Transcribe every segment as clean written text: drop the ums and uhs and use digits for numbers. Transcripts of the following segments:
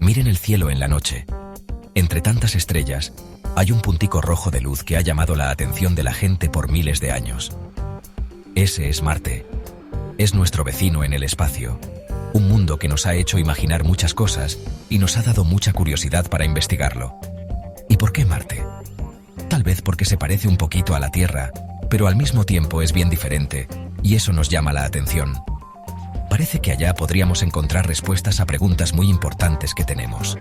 Miren el cielo en la noche. Entre tantas estrellas, hay un puntico rojo de luz que ha llamado la atención de la gente por miles de años. Ese es Marte. Es nuestro vecino en el espacio. Un mundo que nos ha hecho imaginar muchas cosas y nos ha dado mucha curiosidad para investigarlo. ¿Y por qué Marte? Tal vez porque se parece un poquito a la Tierra, pero al mismo tiempo es bien diferente, y eso nos llama la atención. Parece que allá podríamos encontrar respuestas a preguntas muy importantes que tenemos.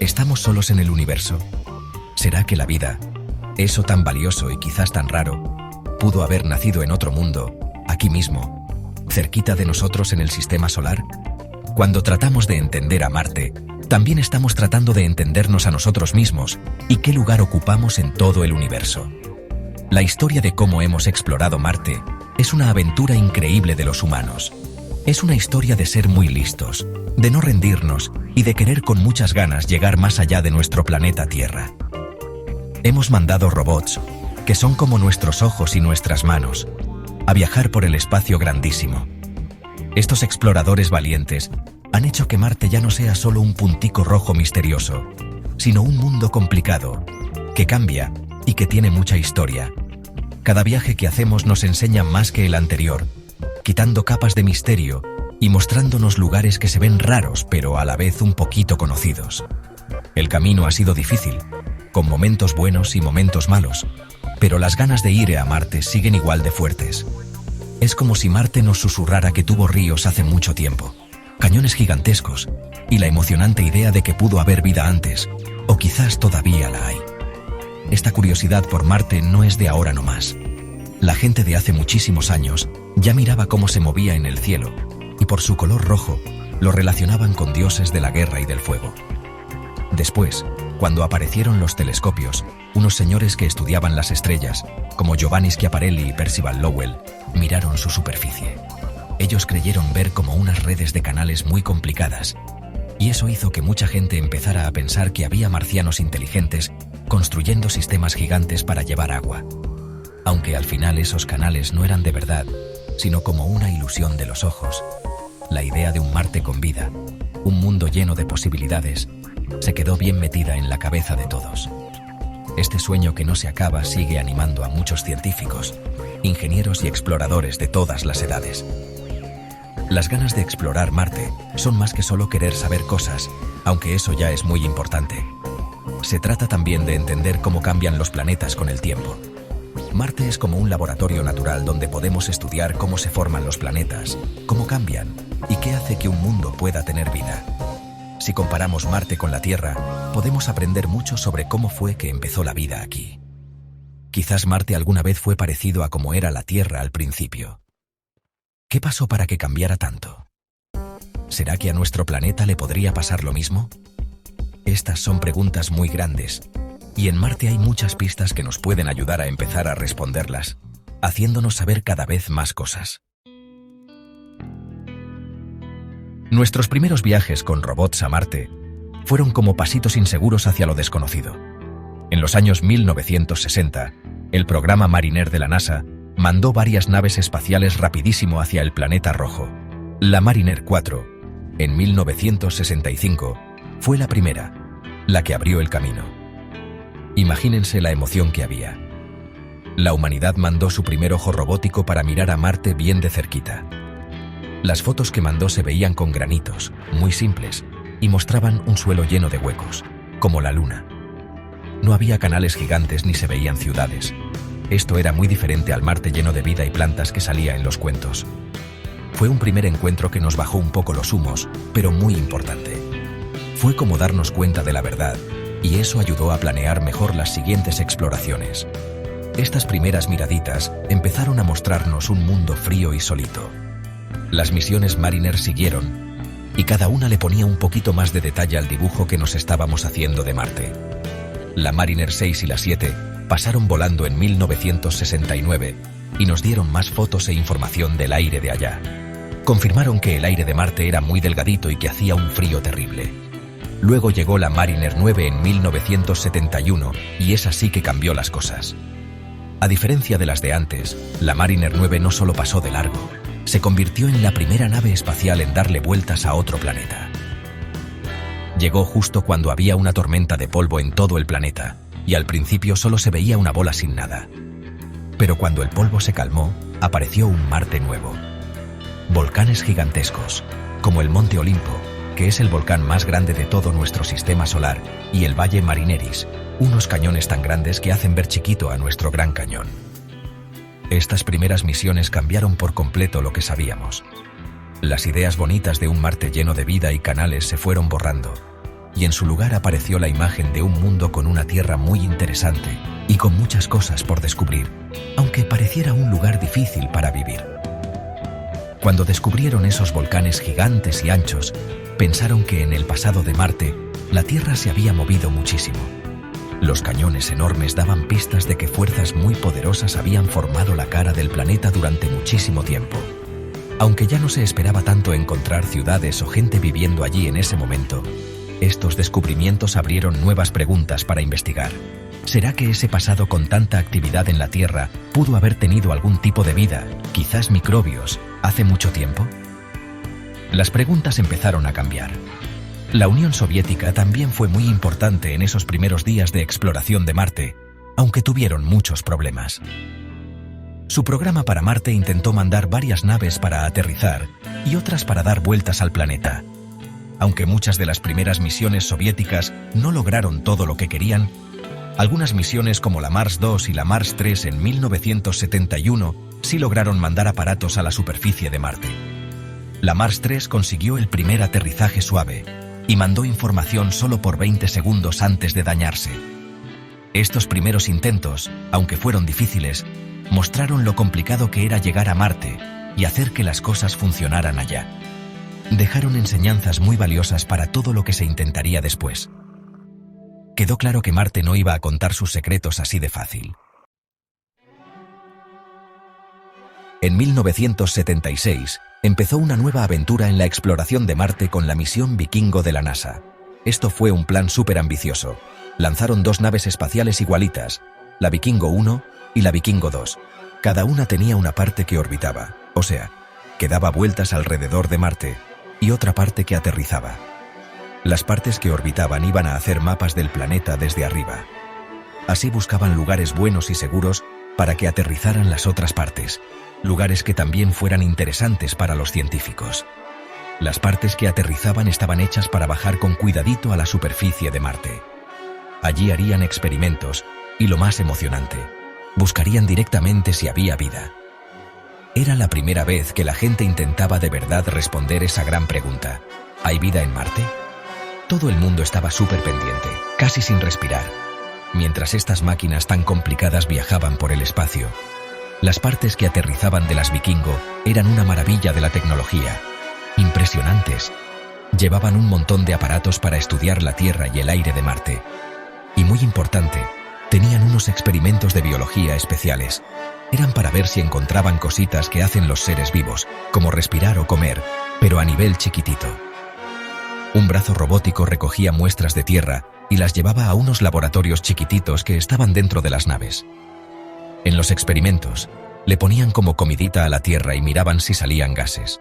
¿Estamos solos en el universo? ¿Será que la vida, eso tan valioso y quizás tan raro, pudo haber nacido en otro mundo, aquí mismo, cerquita de nosotros en el sistema solar? Cuando tratamos de entender a Marte, también estamos tratando de entendernos a nosotros mismos y qué lugar ocupamos en todo el universo. La historia de cómo hemos explorado Marte es una aventura increíble de los humanos. Es una historia de ser muy listos, de no rendirnos y de querer con muchas ganas llegar más allá de nuestro planeta Tierra. Hemos mandado robots, que son como nuestros ojos y nuestras manos, a viajar por el espacio grandísimo. Estos exploradores valientes han hecho que Marte ya no sea solo un puntico rojo misterioso, sino un mundo complicado, que cambia y que tiene mucha historia. Cada viaje que hacemos nos enseña más que el anterior, quitando capas de misterio y mostrándonos lugares que se ven raros pero a la vez un poquito conocidos. El camino ha sido difícil, con momentos buenos y momentos malos, pero las ganas de ir a Marte siguen igual de fuertes. Es como si Marte nos susurrara que tuvo ríos hace mucho tiempo, cañones gigantescos y la emocionante idea de que pudo haber vida antes, o quizás todavía la hay. Esta curiosidad por Marte no es de ahora nomás. La gente de hace muchísimos años ya miraba cómo se movía en el cielo, y por su color rojo lo relacionaban con dioses de la guerra y del fuego. Después, cuando aparecieron los telescopios, unos señores que estudiaban las estrellas, como Giovanni Schiaparelli y Percival Lowell, miraron su superficie. Ellos creyeron ver como unas redes de canales muy complicadas, y eso hizo que mucha gente empezara a pensar que había marcianos inteligentes construyendo sistemas gigantes para llevar agua. Aunque al final esos canales no eran de verdad, sino como una ilusión de los ojos, la idea de un Marte con vida, un mundo lleno de posibilidades, se quedó bien metida en la cabeza de todos. Este sueño que no se acaba sigue animando a muchos científicos, ingenieros y exploradores de todas las edades. Las ganas de explorar Marte son más que solo querer saber cosas, aunque eso ya es muy importante. Se trata también de entender cómo cambian los planetas con el tiempo. Marte es como un laboratorio natural donde podemos estudiar cómo se forman los planetas, cómo cambian y qué hace que un mundo pueda tener vida. Si comparamos Marte con la Tierra, podemos aprender mucho sobre cómo fue que empezó la vida aquí. Quizás Marte alguna vez fue parecido a cómo era la Tierra al principio. ¿Qué pasó para que cambiara tanto? ¿Será que a nuestro planeta le podría pasar lo mismo? Estas son preguntas muy grandes, y en Marte hay muchas pistas que nos pueden ayudar a empezar a responderlas, haciéndonos saber cada vez más cosas. Nuestros primeros viajes con robots a Marte fueron como pasitos inseguros hacia lo desconocido. En los años 1960, el programa Mariner de la NASA mandó varias naves espaciales rapidísimo hacia el planeta rojo. La Mariner 4, en 1965, fue la primera, la que abrió el camino. Imagínense la emoción que había. La humanidad mandó su primer ojo robótico para mirar a Marte bien de cerquita. Las fotos que mandó se veían con granitos, muy simples, y mostraban un suelo lleno de huecos, como la Luna. No había canales gigantes ni se veían ciudades. Esto era muy diferente al Marte lleno de vida y plantas que salía en los cuentos. Fue un primer encuentro que nos bajó un poco los humos, pero muy importante. Fue como darnos cuenta de la verdad, y eso ayudó a planear mejor las siguientes exploraciones. Estas primeras miraditas empezaron a mostrarnos un mundo frío y solito. Las misiones Mariner siguieron, y cada una le ponía un poquito más de detalle al dibujo que nos estábamos haciendo de Marte. La Mariner 6 y la 7 pasaron volando en 1969 y nos dieron más fotos e información del aire de allá. Confirmaron que el aire de Marte era muy delgadito y que hacía un frío terrible. Luego llegó la Mariner 9 en 1971 y esa sí que cambió las cosas. A diferencia de las de antes, la Mariner 9 no solo pasó de largo, se convirtió en la primera nave espacial en darle vueltas a otro planeta. Llegó justo cuando había una tormenta de polvo en todo el planeta, y al principio solo se veía una bola sin nada. Pero cuando el polvo se calmó, apareció un Marte nuevo. Volcanes gigantescos, como el Monte Olimpo, que es el volcán más grande de todo nuestro sistema solar, y el Valle Marineris, unos cañones tan grandes que hacen ver chiquito a nuestro Gran Cañón. Estas primeras misiones cambiaron por completo lo que sabíamos. Las ideas bonitas de un Marte lleno de vida y canales se fueron borrando, y en su lugar apareció la imagen de un mundo con una tierra muy interesante y con muchas cosas por descubrir, aunque pareciera un lugar difícil para vivir. Cuando descubrieron esos volcanes gigantes y anchos, pensaron que en el pasado de Marte, la Tierra se había movido muchísimo. Los cañones enormes daban pistas de que fuerzas muy poderosas habían formado la cara del planeta durante muchísimo tiempo. Aunque ya no se esperaba tanto encontrar ciudades o gente viviendo allí en ese momento, estos descubrimientos abrieron nuevas preguntas para investigar. ¿Será que ese pasado con tanta actividad en la Tierra pudo haber tenido algún tipo de vida, quizás microbios, hace mucho tiempo? Las preguntas empezaron a cambiar. La Unión Soviética también fue muy importante en esos primeros días de exploración de Marte, aunque tuvieron muchos problemas. Su programa para Marte intentó mandar varias naves para aterrizar y otras para dar vueltas al planeta. Aunque muchas de las primeras misiones soviéticas no lograron todo lo que querían, algunas misiones como la Mars 2 y la Mars 3 en 1971 sí lograron mandar aparatos a la superficie de Marte. La Mars 3 consiguió el primer aterrizaje suave y mandó información solo por 20 segundos antes de dañarse. Estos primeros intentos, aunque fueron difíciles, mostraron lo complicado que era llegar a Marte y hacer que las cosas funcionaran allá. Dejaron enseñanzas muy valiosas para todo lo que se intentaría después. Quedó claro que Marte no iba a contar sus secretos así de fácil. En 1976, empezó una nueva aventura en la exploración de Marte con la misión Vikingo de la NASA. Esto fue un plan súper ambicioso. Lanzaron 2 naves espaciales igualitas, la Vikingo 1 y la Vikingo 2. Cada una tenía una parte que orbitaba, o sea, que daba vueltas alrededor de Marte, y otra parte que aterrizaba. Las partes que orbitaban iban a hacer mapas del planeta desde arriba. Así buscaban lugares buenos y seguros para que aterrizaran las otras partes, lugares que también fueran interesantes para los científicos. Las partes que aterrizaban estaban hechas para bajar con cuidadito a la superficie de Marte. Allí harían experimentos, y lo más emocionante, buscarían directamente si había vida. Era la primera vez que la gente intentaba de verdad responder esa gran pregunta: ¿hay vida en Marte? Todo el mundo estaba súper pendiente, casi sin respirar, mientras estas máquinas tan complicadas viajaban por el espacio. Las partes que aterrizaban de las Vikingo eran una maravilla de la tecnología. Impresionantes. Llevaban un montón de aparatos para estudiar la Tierra y el aire de Marte. Y muy importante, tenían unos experimentos de biología especiales. Eran para ver si encontraban cositas que hacen los seres vivos, como respirar o comer, pero a nivel chiquitito. Un brazo robótico recogía muestras de tierra y las llevaba a unos laboratorios chiquititos que estaban dentro de las naves. En los experimentos, le ponían como comidita a la Tierra y miraban si salían gases.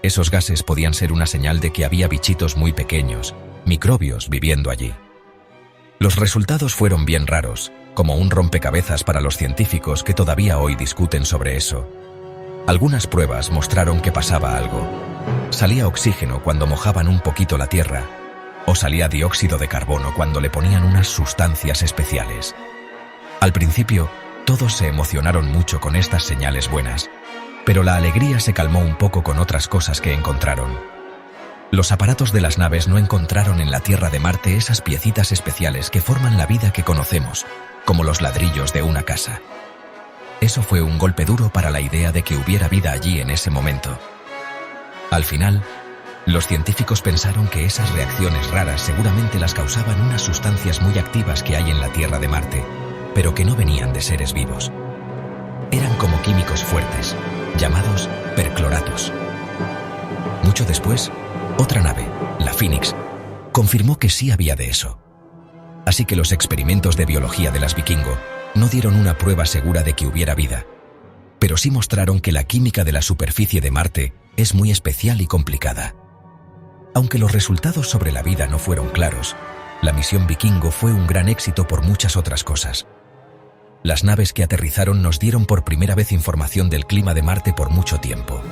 Esos gases podían ser una señal de que había bichitos muy pequeños, microbios, viviendo allí. Los resultados fueron bien raros, como un rompecabezas para los científicos que todavía hoy discuten sobre eso. Algunas pruebas mostraron que pasaba algo. Salía oxígeno cuando mojaban un poquito la Tierra, o salía dióxido de carbono cuando le ponían unas sustancias especiales. Al principio, todos se emocionaron mucho con estas señales buenas, pero la alegría se calmó un poco con otras cosas que encontraron. Los aparatos de las naves no encontraron en la Tierra de Marte esas piecitas especiales que forman la vida que conocemos, como los ladrillos de una casa. Eso fue un golpe duro para la idea de que hubiera vida allí en ese momento. Al final, los científicos pensaron que esas reacciones raras seguramente las causaban unas sustancias muy activas que hay en la Tierra de Marte, pero que no venían de seres vivos. Eran como químicos fuertes, llamados percloratos. Mucho después, otra nave, la Phoenix, confirmó que sí había de eso. Así que los experimentos de biología de las Vikingo no dieron una prueba segura de que hubiera vida, pero sí mostraron que la química de la superficie de Marte es muy especial y complicada. Aunque los resultados sobre la vida no fueron claros, la misión Vikingo fue un gran éxito por muchas otras cosas. Las naves que aterrizaron nos dieron por primera vez información del clima de Marte por mucho tiempo.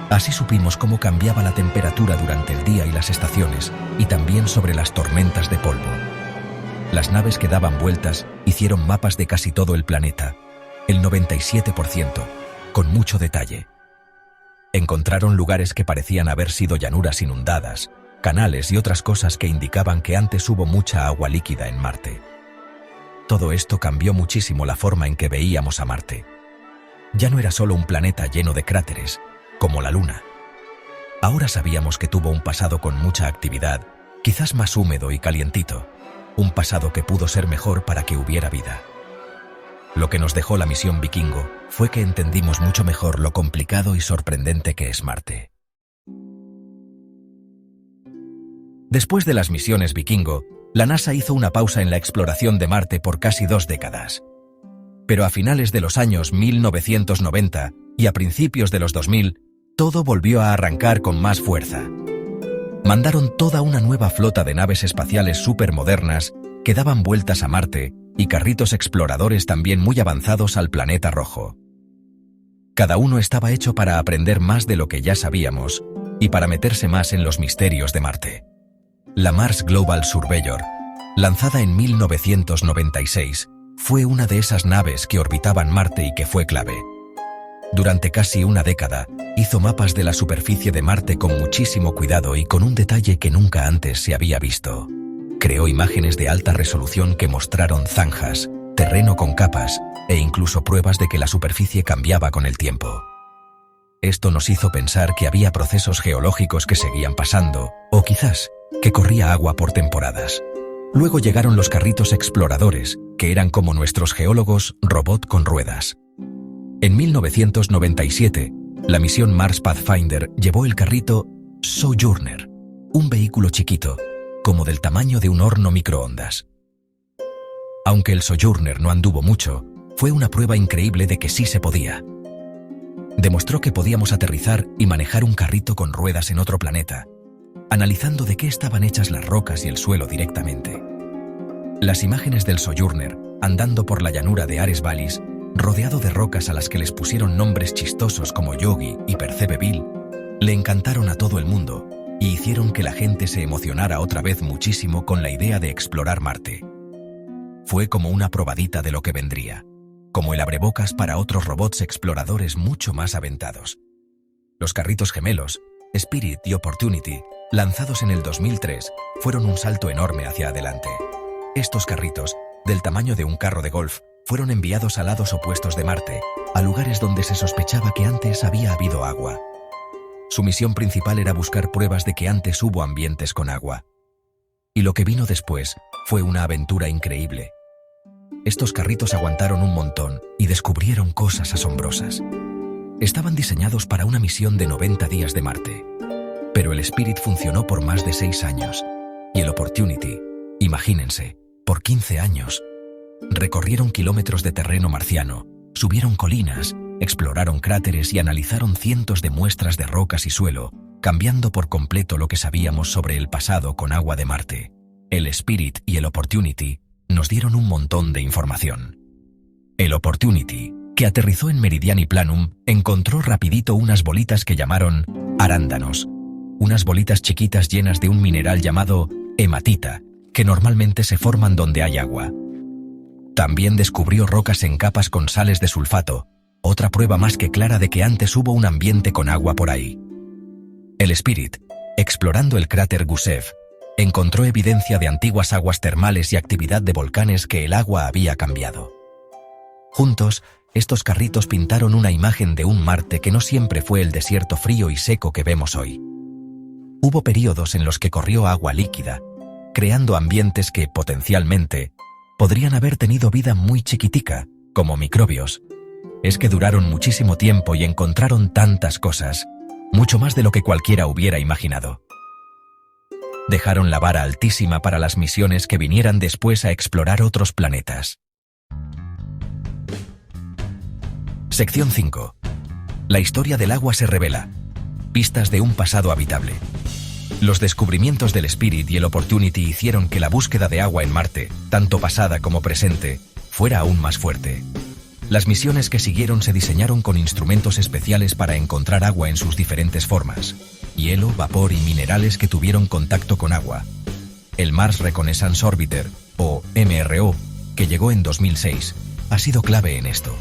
Así supimos cómo cambiaba la temperatura durante el día y las estaciones, y también sobre las tormentas de polvo. Las naves que daban vueltas hicieron mapas de casi todo el planeta, el 97%, con mucho detalle. Encontraron lugares que parecían haber sido llanuras inundadas, canales y otras cosas que indicaban que antes hubo mucha agua líquida en Marte. Todo esto cambió muchísimo la forma en que veíamos a Marte. Ya no era solo un planeta lleno de cráteres, como la Luna. Ahora sabíamos que tuvo un pasado con mucha actividad, quizás más húmedo y calientito, un pasado que pudo ser mejor para que hubiera vida. Lo que nos dejó la misión Vikingo fue que entendimos mucho mejor lo complicado y sorprendente que es Marte. Después de las misiones Vikingo, la NASA hizo una pausa en la exploración de Marte por casi 2 décadas. Pero a finales de los años 1990 y a principios de los 2000, todo volvió a arrancar con más fuerza. Mandaron toda una nueva flota de naves espaciales supermodernas que daban vueltas a Marte y carritos exploradores también muy avanzados al planeta rojo. Cada uno estaba hecho para aprender más de lo que ya sabíamos y para meterse más en los misterios de Marte. La Mars Global Surveyor, lanzada en 1996, fue una de esas naves que orbitaban Marte y que fue clave. Durante casi una década, hizo mapas de la superficie de Marte con muchísimo cuidado y con un detalle que nunca antes se había visto. Creó imágenes de alta resolución que mostraron zanjas, terreno con capas e incluso pruebas de que la superficie cambiaba con el tiempo. Esto nos hizo pensar que había procesos geológicos que seguían pasando, o quizás que corría agua por temporadas. Luego llegaron los carritos exploradores, que eran como nuestros geólogos robot con ruedas. En 1997, la misión Mars Pathfinder llevó el carrito Sojourner, un vehículo chiquito, como del tamaño de un horno microondas. Aunque el Sojourner no anduvo mucho, fue una prueba increíble de que sí se podía. Demostró que podíamos aterrizar y manejar un carrito con ruedas en otro planeta, analizando de qué estaban hechas las rocas y el suelo directamente. Las imágenes del Sojourner, andando por la llanura de Ares Vallis, rodeado de rocas a las que les pusieron nombres chistosos como Yogi y Percebeville, le encantaron a todo el mundo y hicieron que la gente se emocionara otra vez muchísimo con la idea de explorar Marte. Fue como una probadita de lo que vendría, como el abrebocas para otros robots exploradores mucho más aventados. Los carritos gemelos, Spirit y Opportunity, lanzados en el 2003, fueron un salto enorme hacia adelante. Estos carritos, del tamaño de un carro de golf, fueron enviados a lados opuestos de Marte, a lugares donde se sospechaba que antes había habido agua. Su misión principal era buscar pruebas de que antes hubo ambientes con agua. Y lo que vino después fue una aventura increíble. Estos carritos aguantaron un montón y descubrieron cosas asombrosas. Estaban diseñados para una misión de 90 días de Marte. Pero el Spirit funcionó por más de 6 años. Y el Opportunity, imagínense, por 15 años. Recorrieron kilómetros de terreno marciano, subieron colinas, exploraron cráteres y analizaron cientos de muestras de rocas y suelo, cambiando por completo lo que sabíamos sobre el pasado con agua de Marte. El Spirit y el Opportunity nos dieron un montón de información. El Opportunity, que aterrizó en Meridiani Planum, encontró rapidito unas bolitas que llamaron arándanos, unas bolitas chiquitas llenas de un mineral llamado hematita, que normalmente se forman donde hay agua. También descubrió rocas en capas con sales de sulfato, otra prueba más que clara de que antes hubo un ambiente con agua por ahí. El Spirit, explorando el cráter Gusev, encontró evidencia de antiguas aguas termales y actividad de volcanes que el agua había cambiado. Juntos, estos carritos pintaron una imagen de un Marte que no siempre fue el desierto frío y seco que vemos hoy. Hubo períodos en los que corrió agua líquida, creando ambientes que, potencialmente, podrían haber tenido vida muy chiquitica, como microbios. Es que duraron muchísimo tiempo y encontraron tantas cosas, mucho más de lo que cualquiera hubiera imaginado. Dejaron la vara altísima para las misiones que vinieran después a explorar otros planetas. Sección 5. La historia del agua se revela. Pistas de un pasado habitable. Los descubrimientos del Spirit y el Opportunity hicieron que la búsqueda de agua en Marte, tanto pasada como presente, fuera aún más fuerte. Las misiones que siguieron se diseñaron con instrumentos especiales para encontrar agua en sus diferentes formas: hielo, vapor y minerales que tuvieron contacto con agua. El Mars Reconnaissance Orbiter, o MRO, que llegó en 2006, ha sido clave en esto.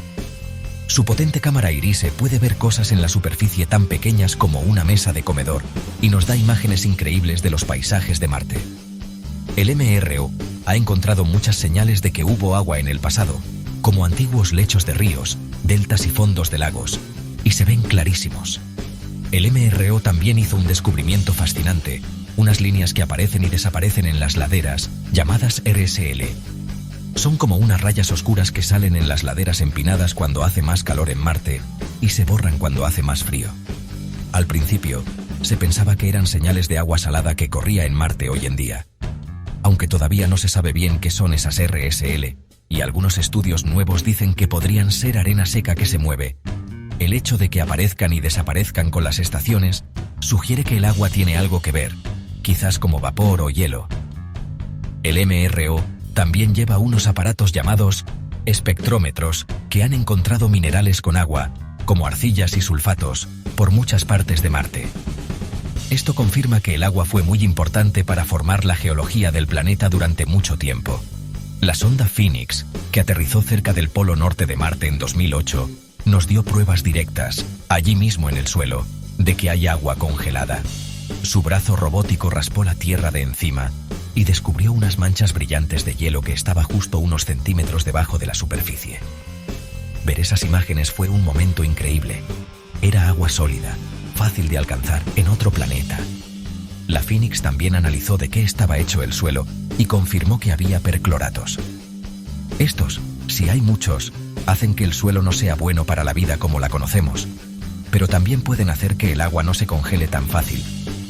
Su potente cámara IRISE puede ver cosas en la superficie tan pequeñas como una mesa de comedor y nos da imágenes increíbles de los paisajes de Marte. El MRO ha encontrado muchas señales de que hubo agua en el pasado, como antiguos lechos de ríos, deltas y fondos de lagos, y se ven clarísimos. El MRO también hizo un descubrimiento fascinante, unas líneas que aparecen y desaparecen en las laderas, llamadas RSL. Son como unas rayas oscuras que salen en las laderas empinadas cuando hace más calor en Marte y se borran cuando hace más frío. Al principio, se pensaba que eran señales de agua salada que corría en Marte hoy en día. Aunque todavía no se sabe bien qué son esas RSL, y algunos estudios nuevos dicen que podrían ser arena seca que se mueve, el hecho de que aparezcan y desaparezcan con las estaciones sugiere que el agua tiene algo que ver, quizás como vapor o hielo. El MRO también lleva unos aparatos llamados espectrómetros que han encontrado minerales con agua, como arcillas y sulfatos, por muchas partes de Marte. Esto confirma que el agua fue muy importante para formar la geología del planeta durante mucho tiempo. La sonda Phoenix, que aterrizó cerca del polo norte de Marte en 2008, nos dio pruebas directas, allí mismo en el suelo, de que hay agua congelada. Su brazo robótico raspó la tierra de encima y descubrió unas manchas brillantes de hielo que estaba justo unos centímetros debajo de la superficie. Ver esas imágenes fue un momento increíble. Era agua sólida, fácil de alcanzar, en otro planeta. La Phoenix también analizó de qué estaba hecho el suelo y confirmó que había percloratos. Estos, si hay muchos, hacen que el suelo no sea bueno para la vida como la conocemos, pero también pueden hacer que el agua no se congele tan fácil,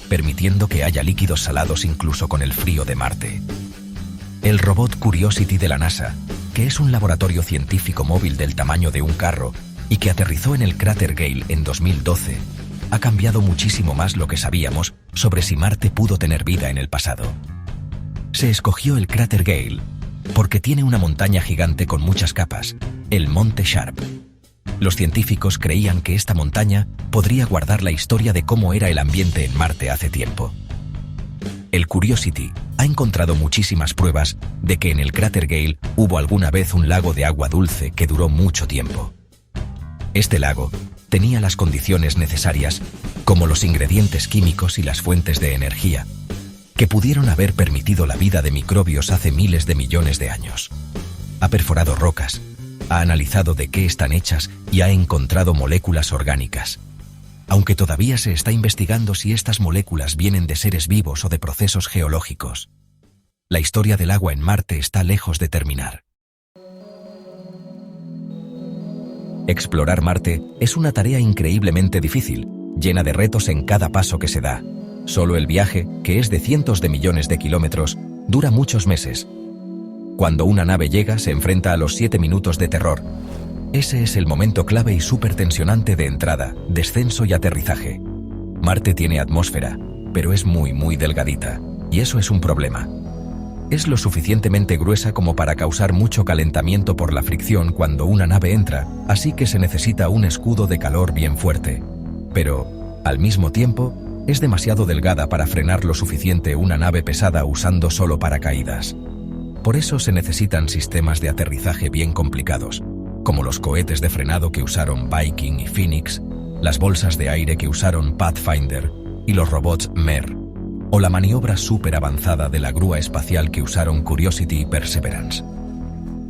permitiendo que haya líquidos salados incluso con el frío de Marte. El robot Curiosity de la NASA, que es un laboratorio científico móvil del tamaño de un carro y que aterrizó en el cráter Gale en 2012, ha cambiado muchísimo más lo que sabíamos sobre si Marte pudo tener vida en el pasado. Se escogió el cráter Gale porque tiene una montaña gigante con muchas capas, el Monte Sharp. Los científicos creían que esta montaña podría guardar la historia de cómo era el ambiente en Marte hace tiempo. El Curiosity ha encontrado muchísimas pruebas de que en el cráter Gale hubo alguna vez un lago de agua dulce que duró mucho tiempo. Este lago tenía las condiciones necesarias, como los ingredientes químicos y las fuentes de energía, que pudieron haber permitido la vida de microbios hace miles de millones de años. Ha perforado rocas, ha analizado de qué están hechas y ha encontrado moléculas orgánicas. Aunque todavía se está investigando si estas moléculas vienen de seres vivos o de procesos geológicos. La historia del agua en Marte está lejos de terminar. Explorar Marte es una tarea increíblemente difícil, llena de retos en cada paso que se da. Solo el viaje, que es de cientos de millones de kilómetros, dura muchos meses. Cuando una nave llega, se enfrenta a los 7 minutos de terror. Ese es el momento clave y súper tensionante de entrada, descenso y aterrizaje. Marte tiene atmósfera, pero es muy delgadita, y eso es un problema. Es lo suficientemente gruesa como para causar mucho calentamiento por la fricción cuando una nave entra, así que se necesita un escudo de calor bien fuerte. Pero, al mismo tiempo, es demasiado delgada para frenar lo suficiente una nave pesada usando solo paracaídas. Por eso se necesitan sistemas de aterrizaje bien complicados, como los cohetes de frenado que usaron Viking y Phoenix, las bolsas de aire que usaron Pathfinder y los robots MER, o la maniobra súper avanzada de la grúa espacial que usaron Curiosity y Perseverance.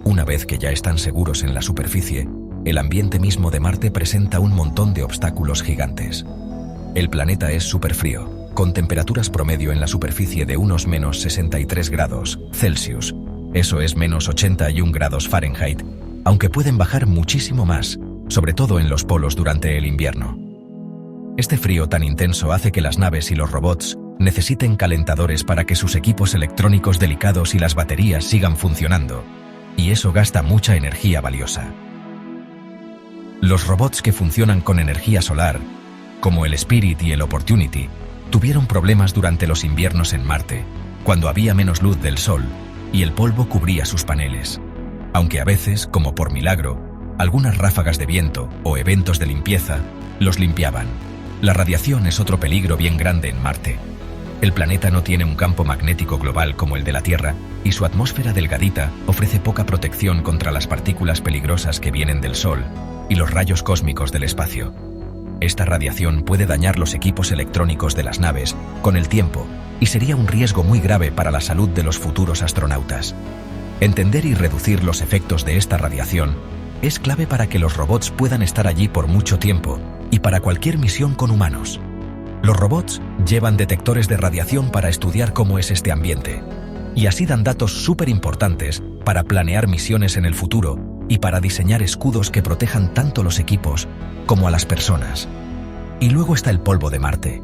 Una vez que ya están seguros en la superficie, el ambiente mismo de Marte presenta un montón de obstáculos gigantes. El planeta es súper frío, con temperaturas promedio en la superficie de unos menos 63 grados Celsius, eso es menos 81 grados Fahrenheit, aunque pueden bajar muchísimo más, sobre todo en los polos durante el invierno. Este frío tan intenso hace que las naves y los robots necesiten calentadores para que sus equipos electrónicos delicados y las baterías sigan funcionando, y eso gasta mucha energía valiosa. Los robots que funcionan con energía solar, como el Spirit y el Opportunity, tuvieron problemas durante los inviernos en Marte, cuando había menos luz del Sol y el polvo cubría sus paneles. Aunque a veces, como por milagro, algunas ráfagas de viento o eventos de limpieza los limpiaban. La radiación es otro peligro bien grande en Marte. El planeta no tiene un campo magnético global como el de la Tierra y su atmósfera delgadita ofrece poca protección contra las partículas peligrosas que vienen del Sol y los rayos cósmicos del espacio. Esta radiación puede dañar los equipos electrónicos de las naves con el tiempo y sería un riesgo muy grave para la salud de los futuros astronautas. Entender y reducir los efectos de esta radiación es clave para que los robots puedan estar allí por mucho tiempo y para cualquier misión con humanos. Los robots llevan detectores de radiación para estudiar cómo es este ambiente, y así dan datos súper importantes para planear misiones en el futuro y para diseñar escudos que protejan tanto los equipos como a las personas. Y luego está el polvo de Marte.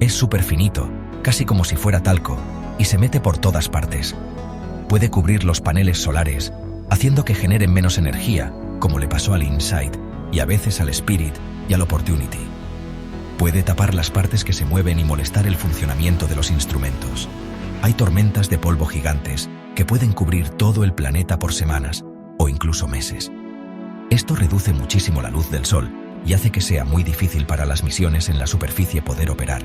Es súper finito, casi como si fuera talco, y se mete por todas partes. Puede cubrir los paneles solares, haciendo que generen menos energía, como le pasó al InSight y a veces al Spirit y al Opportunity. Puede tapar las partes que se mueven y molestar el funcionamiento de los instrumentos. Hay tormentas de polvo gigantes que pueden cubrir todo el planeta por semanas o incluso meses. Esto reduce muchísimo la luz del Sol y hace que sea muy difícil para las misiones en la superficie poder operar.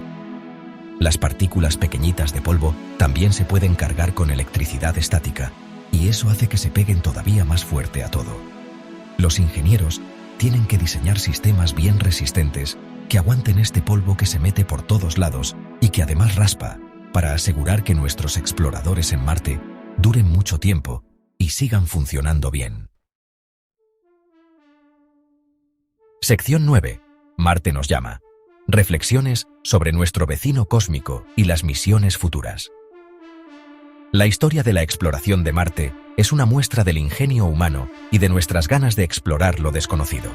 Las partículas pequeñitas de polvo también se pueden cargar con electricidad estática y eso hace que se peguen todavía más fuerte a todo. Los ingenieros tienen que diseñar sistemas bien resistentes que aguanten este polvo que se mete por todos lados y que además raspa, para asegurar que nuestros exploradores en Marte duren mucho tiempo y sigan funcionando bien. Sección 9. Marte nos llama. Reflexiones sobre nuestro vecino cósmico y las misiones futuras. La historia de la exploración de Marte es una muestra del ingenio humano y de nuestras ganas de explorar lo desconocido.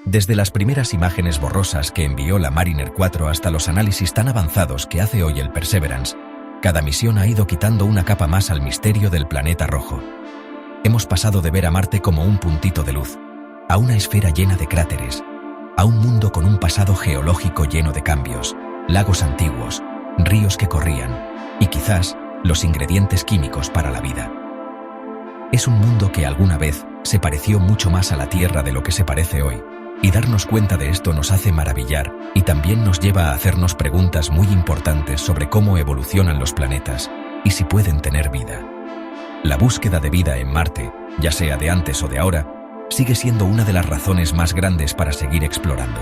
Desde las primeras imágenes borrosas que envió la Mariner 4 hasta los análisis tan avanzados que hace hoy el Perseverance, cada misión ha ido quitando una capa más al misterio del planeta rojo. Hemos pasado de ver a Marte como un puntito de luz, a una esfera llena de cráteres, a un mundo con un pasado geológico lleno de cambios, lagos antiguos, ríos que corrían y quizás los ingredientes químicos para la vida. Es un mundo que alguna vez se pareció mucho más a la Tierra de lo que se parece hoy, y darnos cuenta de esto nos hace maravillar y también nos lleva a hacernos preguntas muy importantes sobre cómo evolucionan los planetas y si pueden tener vida. La búsqueda de vida en Marte, ya sea de antes o de ahora, sigue siendo una de las razones más grandes para seguir explorando.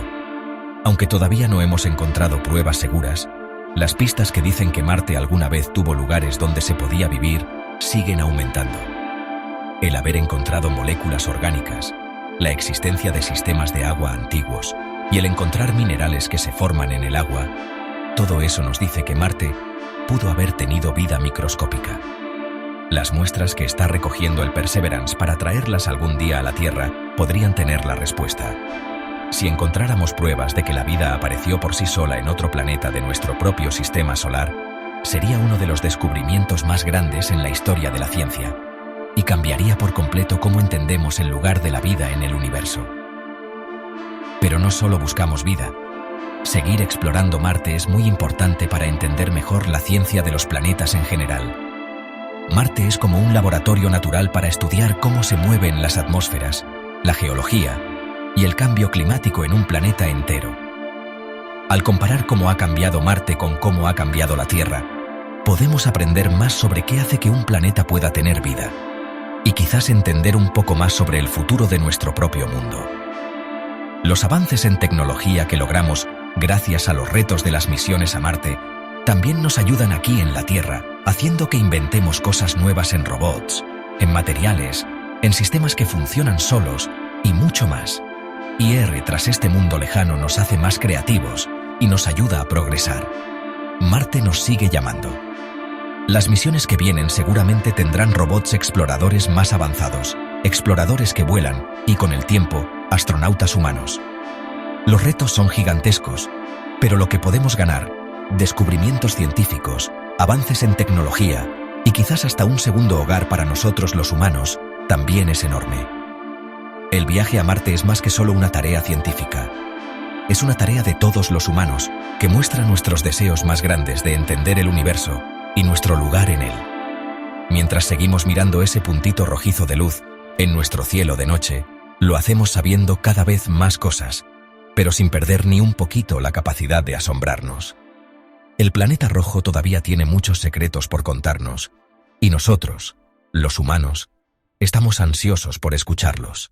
Aunque todavía no hemos encontrado pruebas seguras, las pistas que dicen que Marte alguna vez tuvo lugares donde se podía vivir siguen aumentando. El haber encontrado moléculas orgánicas, la existencia de sistemas de agua antiguos y el encontrar minerales que se forman en el agua, todo eso nos dice que Marte pudo haber tenido vida microscópica. Las muestras que está recogiendo el Perseverance para traerlas algún día a la Tierra podrían tener la respuesta. Si encontráramos pruebas de que la vida apareció por sí sola en otro planeta de nuestro propio sistema solar, sería uno de los descubrimientos más grandes en la historia de la ciencia y cambiaría por completo cómo entendemos el lugar de la vida en el universo. Pero no solo buscamos vida. Seguir explorando Marte es muy importante para entender mejor la ciencia de los planetas en general. Marte es como un laboratorio natural para estudiar cómo se mueven las atmósferas, la geología y el cambio climático en un planeta entero. Al comparar cómo ha cambiado Marte con cómo ha cambiado la Tierra, podemos aprender más sobre qué hace que un planeta pueda tener vida y quizás entender un poco más sobre el futuro de nuestro propio mundo. Los avances en tecnología que logramos gracias a los retos de las misiones a Marte también nos ayudan aquí en la Tierra, haciendo que inventemos cosas nuevas en robots, en materiales, en sistemas que funcionan solos y mucho más. IR tras este mundo lejano nos hace más creativos y nos ayuda a progresar. Marte nos sigue llamando. Las misiones que vienen seguramente tendrán robots exploradores más avanzados, exploradores que vuelan y, con el tiempo, astronautas humanos. Los retos son gigantescos, pero lo que podemos ganar, descubrimientos científicos, avances en tecnología y quizás hasta un segundo hogar para nosotros los humanos, también es enorme. El viaje a Marte es más que solo una tarea científica. Es una tarea de todos los humanos que muestra nuestros deseos más grandes de entender el universo y nuestro lugar en él. Mientras seguimos mirando ese puntito rojizo de luz en nuestro cielo de noche, lo hacemos sabiendo cada vez más cosas, pero sin perder ni un poquito la capacidad de asombrarnos. El planeta rojo todavía tiene muchos secretos por contarnos, y nosotros, los humanos, estamos ansiosos por escucharlos.